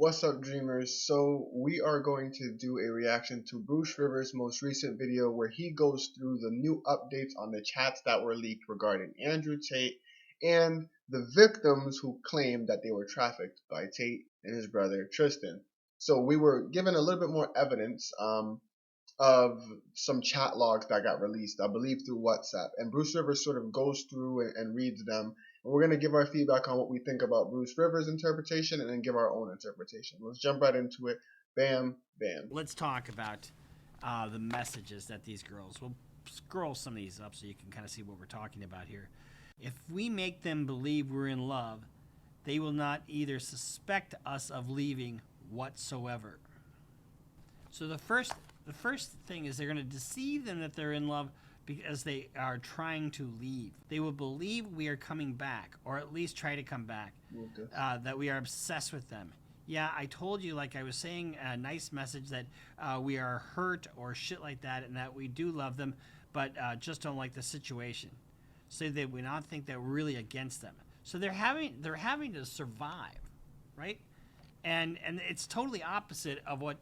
What's up, dreamers? So we are going to do a reaction to Bruce Rivers' most recent video where he goes through the new updates on the chats that were leaked regarding Andrew Tate and the victims who claimed that they were trafficked by Tate and his brother Tristan. So we were given a little bit more evidence of some chat logs that got released, I believe through WhatsApp. And Bruce Rivers sort of goes through and reads them. And we're going to give our feedback on what we think about Bruce Rivers' interpretation and then give our own interpretation. Let's jump right into it. Bam, bam. Let's talk about the messages that these girls, we'll scroll some of these up so you can kind of see what we're talking about here. If we make them believe we're in love, they will not either suspect us of leaving whatsoever. So the first thing is they're going to deceive them that they're in love because they are trying to leave. They will believe we are coming back, or at least try to come back, that we are obsessed with them. Yeah, I told you, like I was saying, a nice message that we are hurt or shit like that, and that we do love them, but just don't like the situation. So they would not think that we're really against them. So they're having to survive, right? And it's totally opposite of what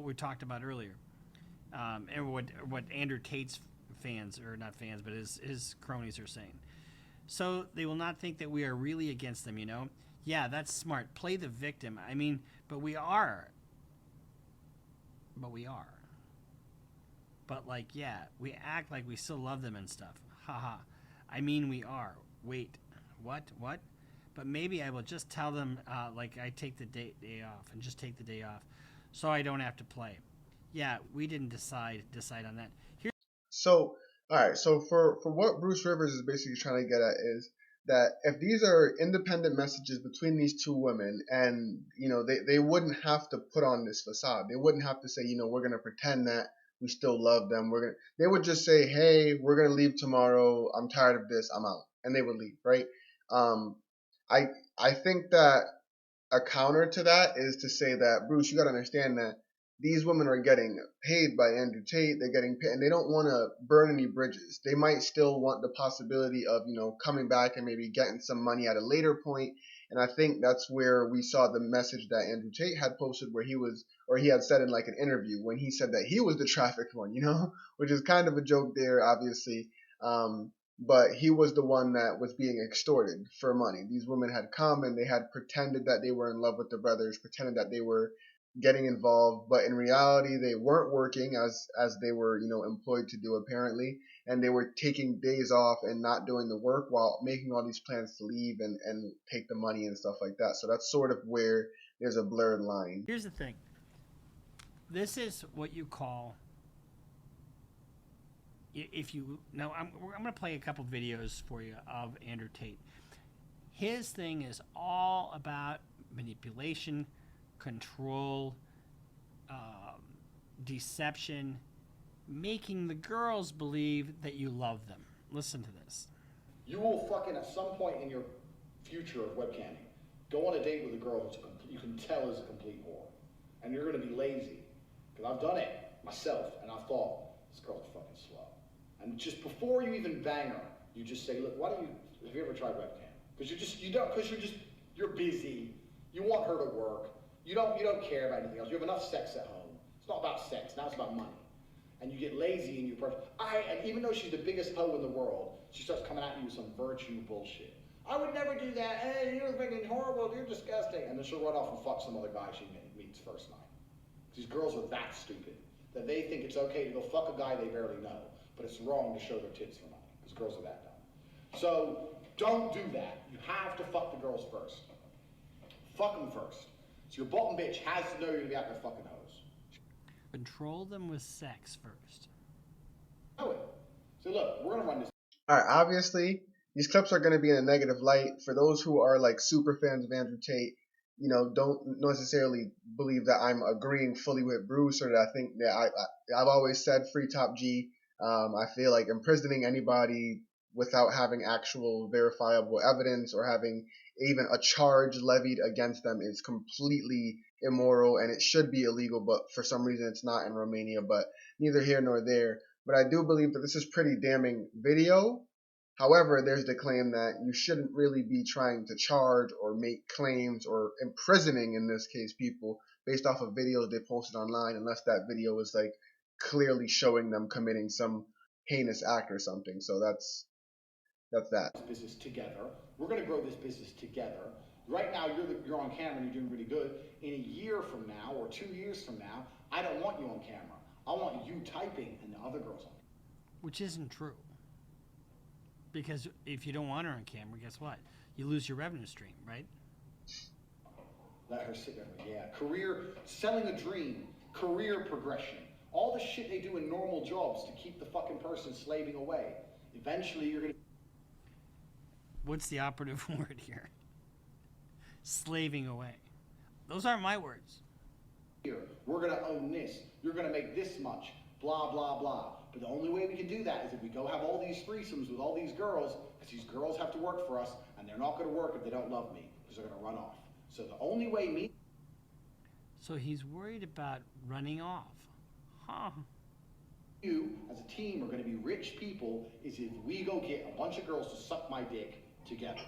we talked about earlier, and what Andrew Tate's fans, or not fans, but his cronies are saying. So they will not think that we are really against them, you know? Yeah, that's smart. Play the victim. I mean, but we are. But like, yeah, we act like we still love them and stuff. Haha. I mean, we are. Wait, what? But maybe I will just tell them, like I take the day off, and just take the day off, so I don't have to play. Yeah, we didn't decide on that. So, alright, so for what Bruce Rivers is basically trying to get at is that if these are independent messages between these two women, and they wouldn't have to put on this facade. They wouldn't have to say, we're gonna pretend that we still love them. They would just say, hey, we're gonna leave tomorrow. I'm tired of this. I'm out, and they would leave, right? Um, I think that a counter to that is to say that, Bruce, you got to understand that these women are getting paid by Andrew Tate. They're getting paid, and they don't want to burn any bridges. They might still want the possibility of coming back and maybe getting some money at a later point. And I think that's where we saw the message that Andrew Tate had posted, where he had said in like an interview when he said that he was the trafficked one, which is kind of a joke there, obviously. But he was the one that was being extorted for money. These women had come and they had pretended that they were in love with the brothers, pretended that they were getting involved, but in reality they weren't working as they were employed to do, apparently, and they were taking days off and not doing the work while making all these plans to leave and take the money and stuff like that. So that's sort of where there's a blurred line. Here's the thing. This is what you call, I'm going to play a couple videos for you of Andrew Tate. His thing is all about manipulation, control, deception, making the girls believe that you love them. Listen to this. You will fucking, at some point in your future of webcamming, go on a date with a girl who you can tell is a complete whore. And you're going to be lazy. Because I've done it myself, and I've thought, this girl's fucking slow. And just before you even bang her, you just say, look, have you ever tried webcam? Because you're busy. You want her to work. You don't care about anything else. You have enough sex at home. It's not about sex, now it's about money. And you get lazy in your person. And even though she's the biggest hoe in the world, she starts coming at you with some virtue bullshit. I would never do that. Hey, you're fucking horrible. You're disgusting. And then she'll run off and fuck some other guy she meets first night. These girls are that stupid that they think it's okay to go fuck a guy they barely know, but it's wrong to show their tits for money, because girls are that dumb. So don't do that. You have to fuck the girls first. Fuck them first. So your bottom bitch has to know you're gonna be out there fucking hoes. Control them with sex first. Know it. So look, we're gonna run this. Alright, obviously these clips are going to be in a negative light. For those who are like super fans of Andrew Tate, don't necessarily believe that I'm agreeing fully with Bruce, or that I think that I've always said free Top G. I feel like imprisoning anybody without having actual verifiable evidence or having even a charge levied against them is completely immoral, and it should be illegal, but for some reason it's not in Romania. But neither here nor there. But I do believe that this is pretty damning video. However, there's the claim that you shouldn't really be trying to charge or make claims or imprisoning, in this case, people based off of videos they posted online, unless that video is like clearly showing them committing some heinous act or something. So that's that. This business together. We're going to grow this business together. Right now, you're on camera and you're doing really good. In a year from now or 2 years from now, I don't want you on camera. I want you typing and the other girls on. Which isn't true. Because if you don't want her on camera, guess what? You lose your revenue stream, right? Let her sit there. Yeah. Career, selling a dream, career progression. All the shit they do in normal jobs to keep the fucking person slaving away. Eventually, you're going to... What's the operative word here? Slaving away. Those aren't my words. We're going to own this. You're going to make this much. Blah, blah, blah. But the only way we can do that is if we go have all these threesomes with all these girls, because these girls have to work for us, and they're not going to work if they don't love me, because they're going to run off. So the only way me... So he's worried about running off. Huh. You, as a team, are going to be rich people is if we go get a bunch of girls to suck my dick together.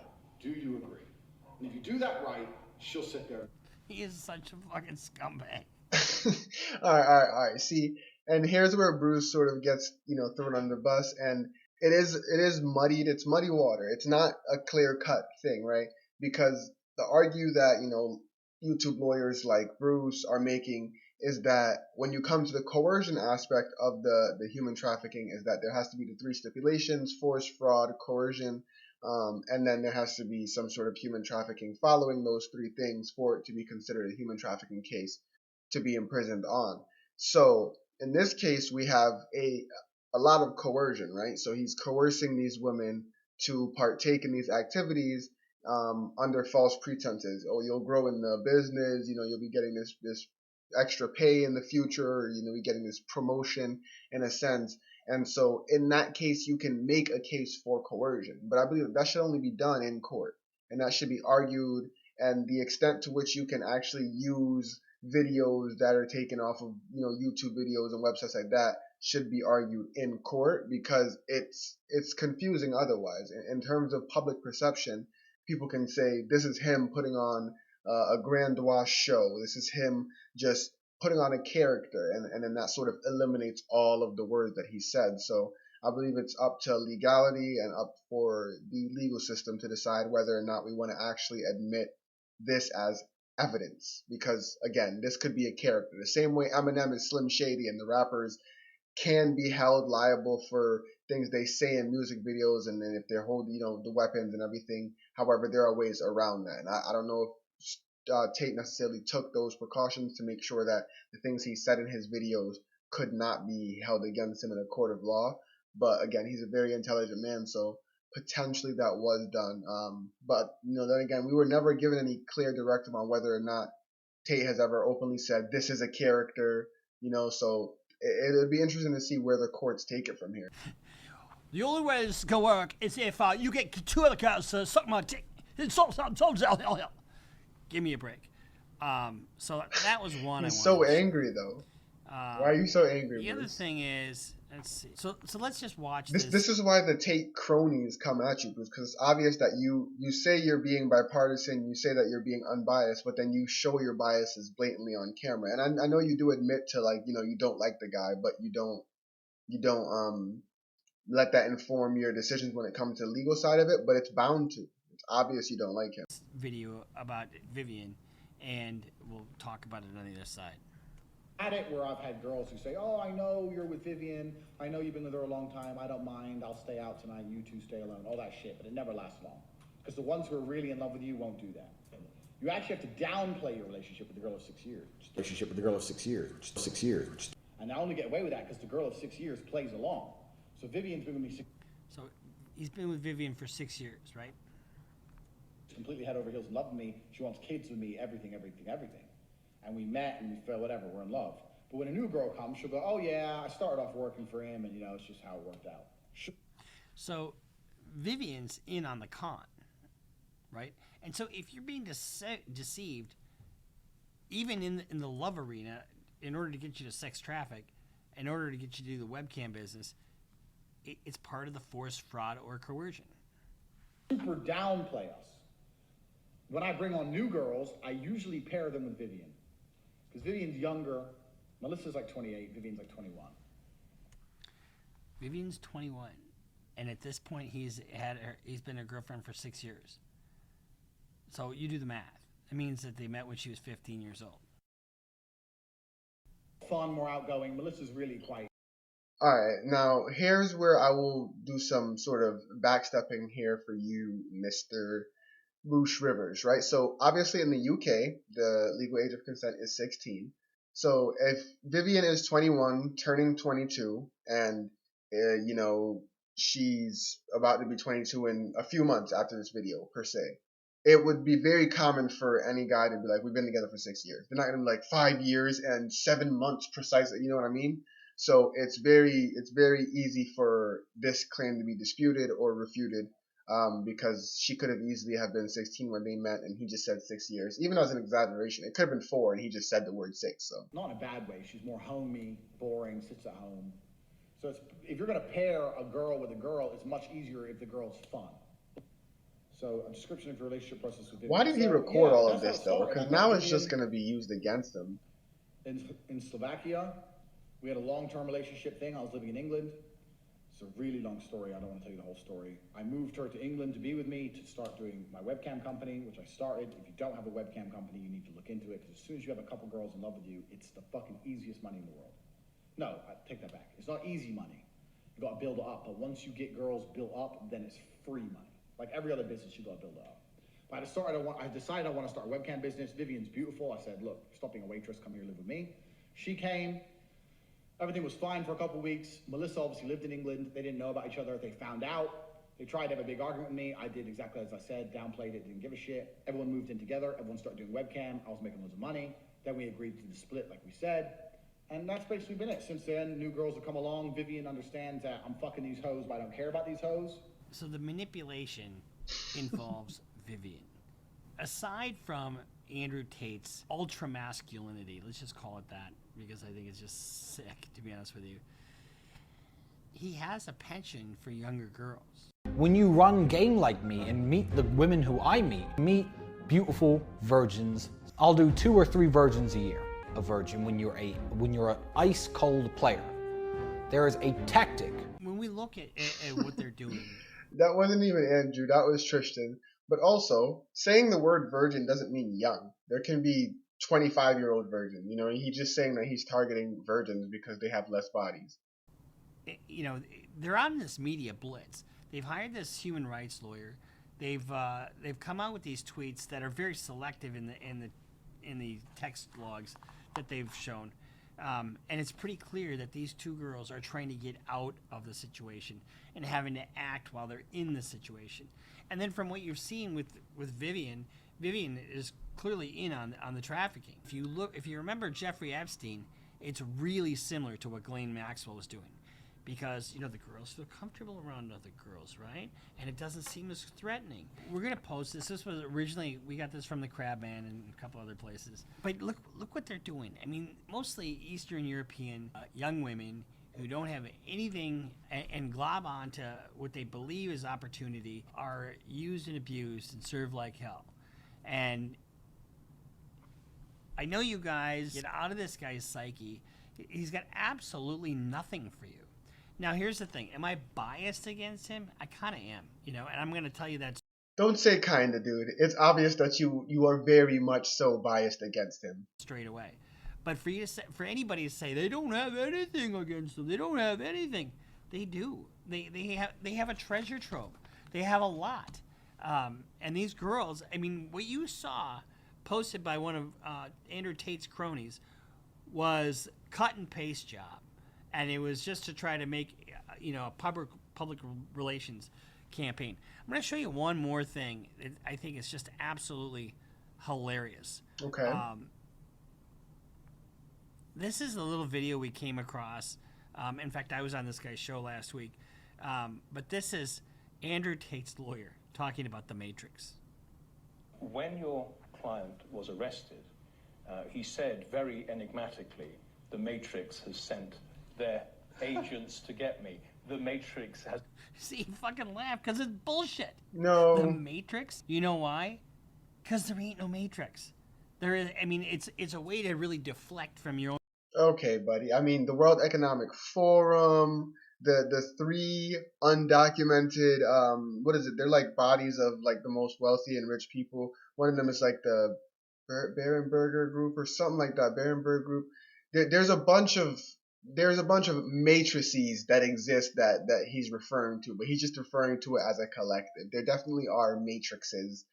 Do you agree? And if you do that right, she'll sit there. He is such a fucking scumbag. All right. See, and here's where Bruce sort of gets, thrown under the bus, and it is muddied. It's muddy water. It's not a clear cut thing, right? Because the argue that YouTube lawyers like Bruce are making is that when you come to the coercion aspect of the human trafficking, is that there has to be the three stipulations: force, fraud, coercion. And then there has to be some sort of human trafficking following those three things for it to be considered a human trafficking case to be imprisoned on. So in this case, we have a lot of coercion, right? So he's coercing these women to partake in these activities under false pretenses. Oh, you'll grow in the business, you'll be getting this extra pay in the future, you're getting this promotion in a sense. And so in that case, you can make a case for coercion. But I believe that should only be done in court. And that should be argued. And the extent to which you can actually use videos that are taken off of, YouTube videos and websites like that should be argued in court, because it's confusing otherwise. In terms of public perception, people can say this is him putting on a grandiose show. This is him just putting on a character, and then that sort of eliminates all of the words that he said. So I believe it's up to legality and up for the legal system to decide whether or not we want to actually admit this as evidence, because again, this could be a character. The same way Eminem is Slim Shady and the rappers can be held liable for things they say in music videos, and then if they're holding, the weapons and everything. However, there are ways around that. And I don't know if Tate necessarily took those precautions to make sure that the things he said in his videos could not be held against him in a court of law. But again, he's a very intelligent man, so potentially that was done. But then again, we were never given any clear directive on whether or not Tate has ever openly said this is a character. So it'll be interesting to see where the courts take it from here. The only way this is gonna work is if you get two other guys to suck my dick. Give me a break. So that was one. He's so angry though. Why are you so angry? The Bruce? other thing is, let's see. So let's just watch this. This is why the Tate cronies come at you, Bruce, because it's obvious that you say you're being bipartisan, you say that you're being unbiased, but then you show your biases blatantly on camera. And I know you do admit to you don't like the guy, but you don't let that inform your decisions when it comes to the legal side of it. But it's bound to. It's obvious you don't like him. Video about Vivian, and we'll talk about it on the other side. At it where I've had girls who say, oh, I know you're with Vivian. I know you've been with her a long time. I don't mind. I'll stay out tonight. You two stay alone. All that shit. But it never lasts long. Because the ones who are really in love with you won't do that. You actually have to downplay your relationship with the girl of 6 years. And I only get away with that because the girl of 6 years plays along. So Vivian's been with me 6 years. So he's been with Vivian for 6 years, right? Completely head over heels in love with me. She wants kids with me, everything. And we met and we felt whatever, we're in love. But when a new girl comes, she'll go, oh yeah, I started off working for him and it's just how it worked out. So Vivian's in on the con, right? And so if you're being deceived, even in the love arena, in order to get you to sex traffic, in order to get you to do the webcam business, it's part of the force, fraud, or coercion. Super downplay us. When I bring on new girls, I usually pair them with Vivian. Because Vivian's younger. Melissa's like 28, Vivian's like 21. Vivian's 21, and at this point he's been a girlfriend for 6 years. So you do the math. It means that they met when she was 15 years old. Fun, more outgoing. Melissa's really quite. Alright, now here's where I will do some sort of backstepping here for you, Mr. Bruce Rivers, right? So obviously in the UK, the legal age of consent is 16. So if Vivian is 21, turning 22, and she's about to be 22 in a few months after this video, per se, it would be very common for any guy to be like, we've been together for 6 years. They're not going to be like 5 years and 7 months precisely, you know what I mean? So it's very easy for this claim to be disputed or refuted, because she could have easily have been 16 when they met, and he just said 6 years. Even as an exaggeration, it could have been 4, and he just said the word 6. So Not in a bad way. She's more homey, boring, sits at home. So if you're going to pair a girl with a girl, it's much easier if the girl's fun. So a description of your relationship process with Vivian. Why did he record all of this though? Because now it's just going to be used against him. In Slovakia, we had a long-term relationship thing. I was living in England. It's a really long story. I don't want to tell you the whole story. I moved her to England to be with me to start doing my webcam company, which I started. If you don't have a webcam company, you need to look into it, because as soon as you have a couple girls in love with you, it's the fucking easiest money in the world. No, I take that back. It's not easy money. You got to build it up. But once you get girls built up, then it's free money. Like every other business, you got to build it up. But I decided I want to start a webcam business. Vivian's beautiful. I said, look, stop being a waitress. Come here, live with me. She came. Everything was fine for a couple of weeks. Melissa obviously lived in England. They didn't know about each other. They found out. They tried to have a big argument with me. I did exactly as I said, downplayed it, didn't give a shit. Everyone moved in together. Everyone started doing webcam. I was making loads of money. Then we agreed to the split like we said. And that's basically been it. Since then, new girls have come along. Vivian understands that I'm fucking these hoes, but I don't care about these hoes. So the manipulation involves Vivian. Aside from Andrew Tate's ultra masculinity, let's just call it that, because I think it's just sick, to be honest with you, he has a penchant for younger girls. When you run game like me and meet the women who I meet beautiful virgins. I'll do 2 or 3 virgins a year. A virgin when you're an ice cold player. There is a tactic. When we look at what they're doing. That wasn't even Andrew, that was Tristan. But also, saying the word virgin doesn't mean young. There can be 25-year-old virgin. You know, he's just saying that he's targeting virgins because they have less bodies. You know, they're on this media blitz. They've hired this human rights lawyer. They've come out with these tweets that are very selective in the text logs that they've shown. And it's pretty clear that these 2 girls are trying to get out of the situation and having to act while they're in the situation. And then from what you've seen with Vivian is clearly in on the trafficking. If you remember Jeffrey Epstein, it's really similar to what Ghislaine Maxwell was doing. Because, you know, the girls feel comfortable around other girls, right? And it doesn't seem as threatening. We're going to post this. This was originally, we got this from the Crabman and a couple other places. But look what they're doing. I mean, mostly Eastern European young women who don't have anything and glob onto what they believe is opportunity are used and abused and served like hell. And I know you guys get out of this guy's psyche. He's got absolutely nothing for you. Now, here's the thing. Am I biased against him? I kind of am, you know, and I'm going to tell you that. Don't say kinda, dude. It's obvious that you are very much so biased against him. Straight away. But for anybody to say they don't have anything against them, they don't have anything. They do. They have a treasure trove. They have a lot. And these girls, I mean, what you saw posted by one of Andrew Tate's cronies was cut and paste job. And it was just to try to make, you know, a public relations campaign. I'm going to show you one more thing. I think it's just absolutely hilarious. Okay. This is a little video we came across. In fact, I was on this guy's show last week. But this is Andrew Tate's lawyer talking about the Matrix. When your client was arrested, he said very enigmatically, the Matrix has sent their agents to get me. The Matrix has See, you fucking laugh because it's bullshit. The No. Matrix? You know why? Because there ain't no Matrix. There is. I mean, it's a way to really deflect from your own. Okay, buddy. I mean, the World Economic Forum, the three undocumented what is it? They're like bodies of like the most wealthy and rich people. One of them is like the Barenberger Group or something like that. Barenberg Group. There's a bunch of matrices that exist that he's referring to, but he's just referring to it as a collective. There definitely are matrices.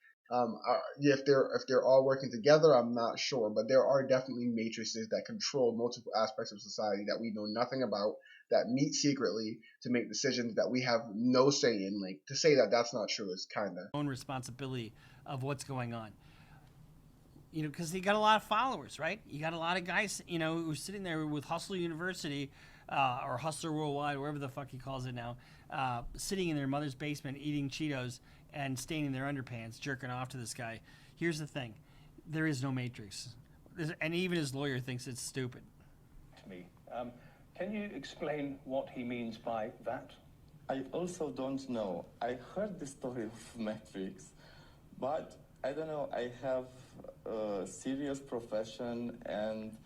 If they're all working together, I'm not sure, but there are definitely matrices that control multiple aspects of society that we know nothing about, that meet secretly to make decisions that we have no say in. Like, to say that that's not true is kind of. Own responsibility of what's going on. You know, because you got a lot of followers, right? You got a lot of guys, you know, who are sitting there with Hustler University or Hustler Worldwide, wherever the fuck he calls it now, sitting in their mother's basement eating Cheetos and staining their underpants, jerking off to this guy. Here's the thing. There is no Matrix. And even his lawyer thinks it's stupid. to me. Can you explain what he means by that? I also don't know. I heard the story of Matrix, but I don't know. I have a serious profession and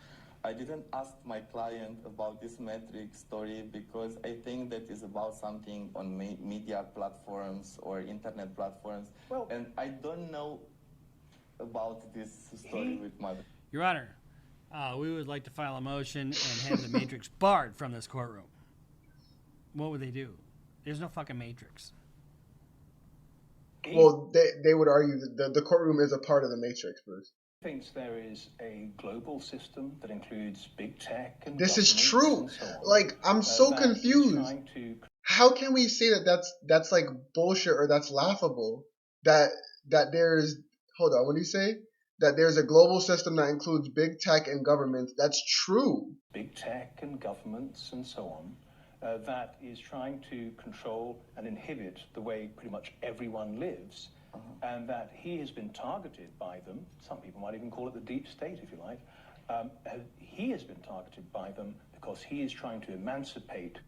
I didn't ask my client about this Matrix story because I think that is about something on media platforms or internet platforms. Well, and I don't know about this story with my... Your Honor, we would like to file a motion and have the Matrix barred from this courtroom. What would they do? There's no fucking Matrix. Well, they would argue that the courtroom is a part of the Matrix, Bruce. Thinks there is a global system that includes big tech and This is true. and so on. Like, I'm so that is confused. trying to How can we say that that's like bullshit or that's laughable? That there's, hold on, what do you say? That there's a global system that includes big tech and governments. That's true. big tech and governments and so on, that is trying to control and inhibit the way pretty much everyone lives, and that he has been targeted by them. Some people might even call it the deep state, if you like. He has been targeted by them because he is trying to emancipate.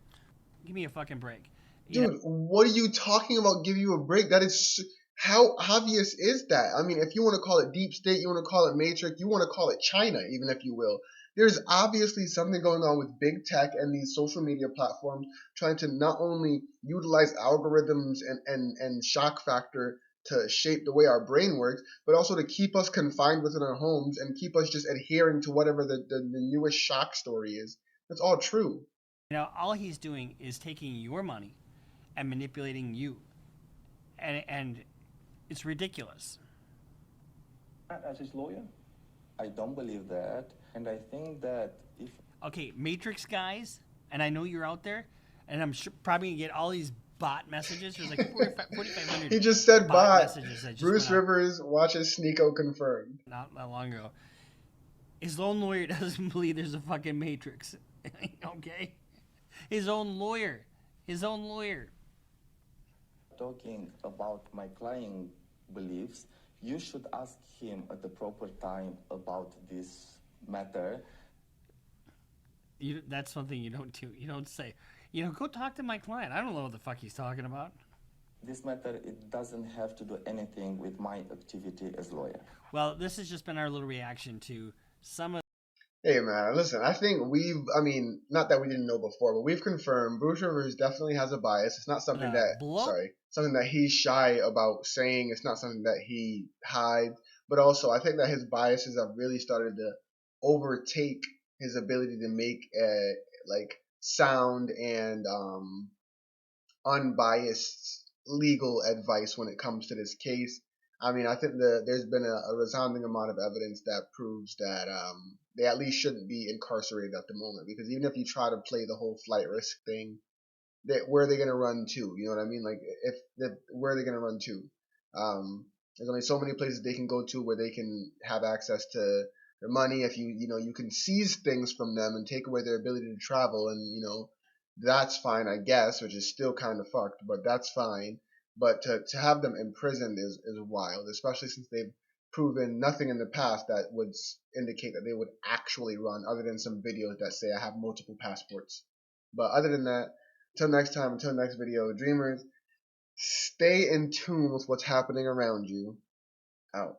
Give me a fucking break. Dude, what are you talking about? Give you a break? That is, how obvious is that? I mean, if you want to call it deep state, you want to call it Matrix, you want to call it China, even if you will. There's obviously something going on with big tech and these social media platforms trying to not only utilize algorithms and shock factor to shape the way our brain works, but also to keep us confined within our homes and keep us just adhering to whatever the newest shock story is. That's all true. You know, all he's doing is taking your money and manipulating you. And it's ridiculous. As his lawyer? I don't believe that. And I think that if... Okay, Matrix guys, and I know you're out there, and I'm sure, probably going to get all these bot messages. There's like 4,500 He just said bot. messages that just Bruce went out Rivers watches Sneeko confirmed. not that long ago. His own lawyer doesn't believe there's a fucking Matrix. Okay? His own lawyer. Talking about my client beliefs, you should ask him at the proper time about this matter. That's something you don't do. You don't say, you know, go talk to my client. I don't know what the fuck he's talking about. This matter, it doesn't have to do anything with my activity as lawyer. Well, this has just been our little reaction to some of... Hey man, listen, I think not that we didn't know before, but we've confirmed Bruce Rivers definitely has a bias. It's not something something that he's shy about saying. It's not something that he hides. But also, I think that his biases have really started to overtake his ability to make sound and unbiased legal advice when it comes to this case. I mean, I think there's been a resounding amount of evidence that proves that they at least shouldn't be incarcerated at the moment, because even if you try to play the whole flight risk thing, where are they going to run to? You know what I mean? Like, where are they going to run to? There's only so many places they can go to where they can have access to their money. If you can seize things from them and take away their ability to travel, and that's fine, I guess, which is still kind of fucked, but that's fine. But to have them imprisoned is wild, especially since they've proven nothing in the past that would indicate that they would actually run, other than some videos that say I have multiple passports. But other than that, Until next time, until next video, dreamers, stay in tune with what's happening around you. Out.